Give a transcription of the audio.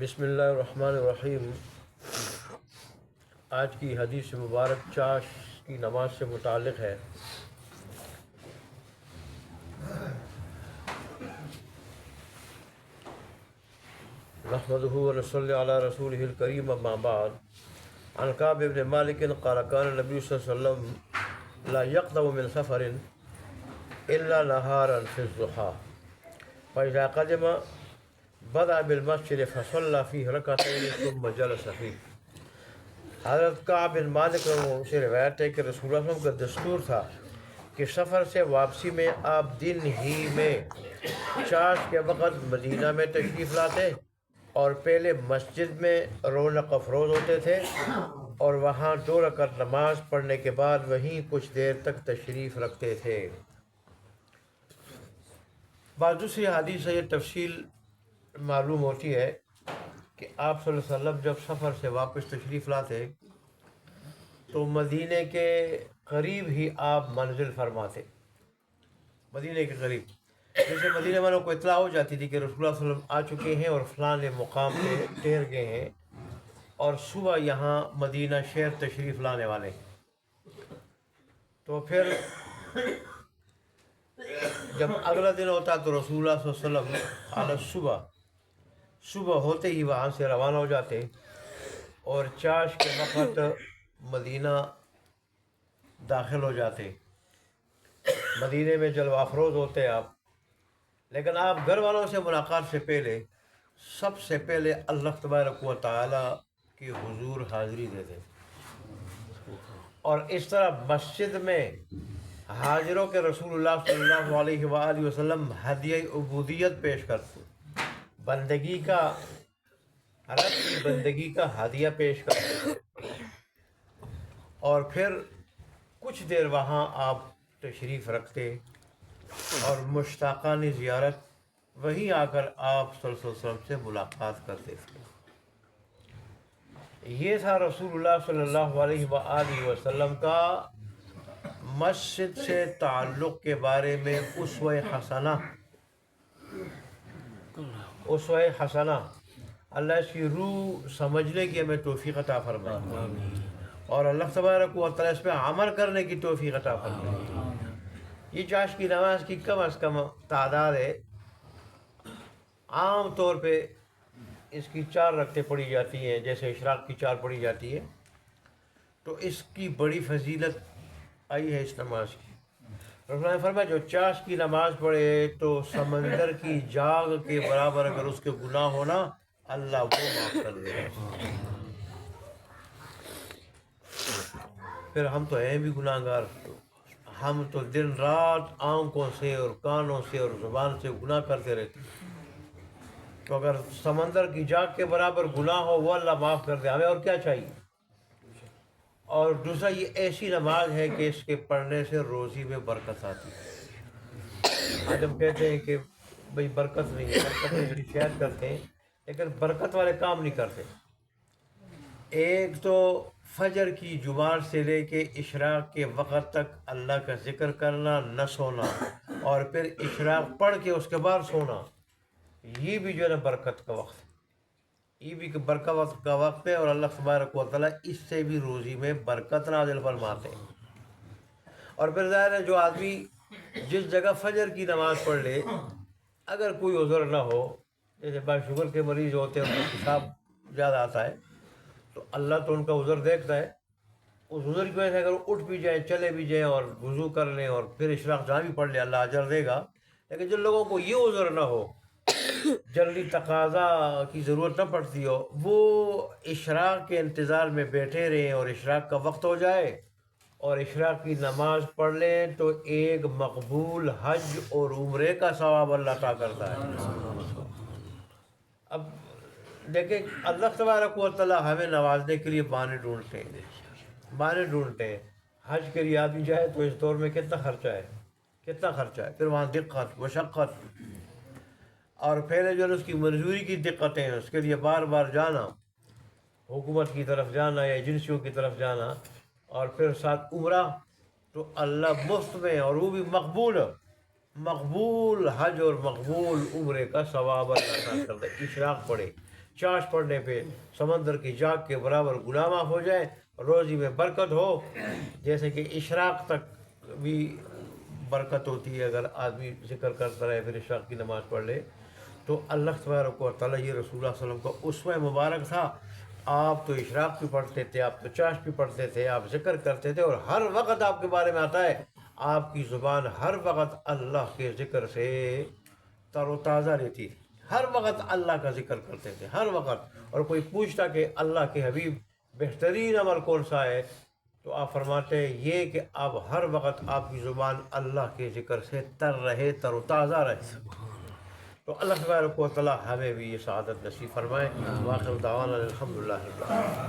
بسم اللہ الرحمن الرحیم۔ آج کی حدیث مبارک چاش کی نماز سے متعلق ہے۔ نحمدہ و نصلی علی رسولہ الکریم، اما بعد۔ عن کعب بن مالک قال کان النبی صلی اللہ علیہ وسلم لا یقدم من سفر الا نہارا فی الضحیٰ فاذا قدم بدأ بالمسجد فصلى فيه ركعتين ثم جلس فيه۔ حضرت کعب بن مالک سے روایت ہے کہ رسول اللہ صلی اللہ علیہ وسلم کا دستور تھا کہ سفر سے واپسی میں آپ دن ہی میں چاش کے وقت مدینہ میں تشریف لاتے اور پہلے مسجد میں رونق افروز ہوتے تھے اور وہاں 2 رکعت نماز پڑھنے کے بعد وہیں کچھ دیر تک تشریف رکھتے تھے۔ بعض دوسری حدیث سے یہ تفصیل معلوم ہوتی ہے کہ آپ صلی اللہ علیہ وسلم جب سفر سے واپس تشریف لاتے تو مدینے کے قریب ہی آپ منزل فرماتے۔ مدینے کے قریب جیسے مدینے والوں کو اطلاع ہو جاتی تھی کہ رسول اللہ صلی اللہ علیہ وسلم آ چکے ہیں اور فلاں مقام پہ ٹھہر گئے ہیں اور صبح یہاں مدینہ شہر تشریف لانے والے، تو پھر جب اگلا دن ہوتا تو رسول اللہ صلی اللہ علیہ وسلم صبح ہوتے ہی وہاں سے روانہ ہو جاتے اور چاش کے وقت مدینہ داخل ہو جاتے۔ مدینے میں جلوہ افروز ہوتے آپ، لیکن آپ گھر والوں سے ملاقات سے پہلے سب سے پہلے اللہ تبارک و تعالی کی حضور حاضری دیتے اور اس طرح مسجد میں حاضروں کے رسول اللہ صلی اللہ علیہ وآلہ وسلم ہدیہ عبودیت پیش کرتے، بندگی کا رب کی بندگی کا ہدیہ پیش کرتے اور پھر کچھ دیر وہاں آپ تشریف رکھتے اور مشتاقان زیارت وہیں آ کر آپ صلی اللہ علیہ وسلم سے ملاقات کرتے تھے۔ یہ تھا رسول اللہ صلی اللہ علیہ وآلہ وسلم کا مسجد سے تعلق کے بارے میں اسوہ حسنہ۔ اللہ اس کی روح سمجھنے کی ہمیں توفیق عطا فرمائے اور اللہ تبارک و تعالیٰ اس پہ عمل کرنے کی توفیق عطا فرمائے۔ یہ چاش کی نماز کی کم از کم تعداد ہے، عام طور پہ اس کی 4 رکعتیں پڑھی جاتی ہیں، جیسے اشراق کی 4 پڑھی جاتی ہے، تو اس کی بڑی فضیلت آئی ہے اس نماز کی۔ رسول اللہ نے فرمایا جو چاش کی نماز پڑھے تو سمندر کی جاگ کے برابر اگر اس کے گناہ ہونا اللہ وہ معاف کر دے گا۔ پھر ہم تو ہیں بھی گناہ گار، ہم تو دن رات آنکھوں سے اور کانوں سے اور زبان سے گناہ کرتے رہتے ہیں، تو اگر سمندر کی جاگ کے برابر گناہ ہو وہ اللہ معاف کر دے، ہمیں اور کیا چاہیے۔ اور دوسرا یہ ایسی نماز ہے کہ اس کے پڑھنے سے روزی میں برکت آتی ہے۔ آج ہم کہتے ہیں کہ بھئی برکت نہیں ہے، برکت کی شکایت کرتے ہیں لیکن برکت والے کام نہیں کرتے۔ ایک تو فجر کی جمعہ سے لے کے اشراق کے وقت تک اللہ کا ذکر کرنا، نہ سونا، اور پھر اشراق پڑھ کے اس کے بعد سونا، یہ بھی جو ہے نا برکت کا وقت ہے، یہ بھی برکت کا وقت ہے اور اللہ تبارک و تعالیٰ اس سے بھی روزی میں برکت نازل فرماتے ہیں۔ اور پھر ظاہر ہے جو آدمی جس جگہ فجر کی نماز پڑھ لے، اگر کوئی عذر نہ ہو، جیسے بعض شوگر کے مریض ہوتے ہیں ان کا پیشاب زیادہ آتا ہے تو اللہ تو ان کا عذر دیکھتا ہے، اس عذر کی وجہ سے اگر اٹھ بھی جائیں، چلے بھی جائیں اور وضو کر لیں اور پھر اشراق جہاں بھی پڑھ لیں اللہ اجر دے گا۔ لیکن جن لوگوں کو یہ عذر نہ ہو، جلدی تقاضا کی ضرورت نہ پڑتی ہو، وہ اشراق کے انتظار میں بیٹھے رہیں اور اشراق کا وقت ہو جائے اور اشراق کی نماز پڑھ لیں تو ایک مقبول حج اور عمرے کا ثواب اللہ عطا کرتا ہے۔ اب دیکھیں اللہ تبارک و تعالیٰ ہمیں نوازنے کے لیے بہانے ڈھونڈتے ہیں۔ حج کے لیے آدمی جائے تو اس دور میں کتنا خرچہ ہے، پھر وہاں دقت مشقت، اور پہلے جو ہے اس کی منظوری کی دقتیں ہیں، اس کے لیے بار بار جانا، حکومت کی طرف جانا یا ایجنسیوں کی طرف جانا، اور پھر ساتھ عمرہ، تو اللہ مفت میں اور وہ بھی مقبول حج اور مقبول عمرے کا ثواب اللہ عطا کرتا ہے۔ اشراق پڑھے، چاش پڑنے پہ سمندر کی جاگ کے برابر گناہ معاف ہو جائے، روزی میں برکت ہو، جیسے کہ اشراق تک بھی برکت ہوتی ہے اگر آدمی ذکر کرتا رہے پھر اشراق کی نماز پڑھ لے. تو اللہ تبارک و تعالیٰ یہ رسول اللہ صلی اللہ علیہ وسلم کا اسوہ مبارک تھا. آپ تو اشراق بھی پڑھتے تھے، آپ تو چاش بھی پڑھتے تھے، آپ ذکر کرتے تھے، اور ہر وقت آپ کے بارے میں آتا ہے آپ کی زبان ہر وقت اللہ کے ذکر سے تر و تازہ رہتی تھی، ہر وقت اللہ کا ذکر کرتے تھے ہر وقت. اور کوئی پوچھتا کہ اللہ کے حبیب بہترین عمل کون سا ہے، تو آپ فرماتے ہیں یہ کہ آپ ہر وقت آپ کی زبان اللہ کے ذکر سے تر رہے، تر و تازہ رہے. تو اللہ تبارک و تعالیٰ ہمیں بھی یہ سعادت نصیب فرمائے. واخر دعوانا الحمدللہ رب العالمین.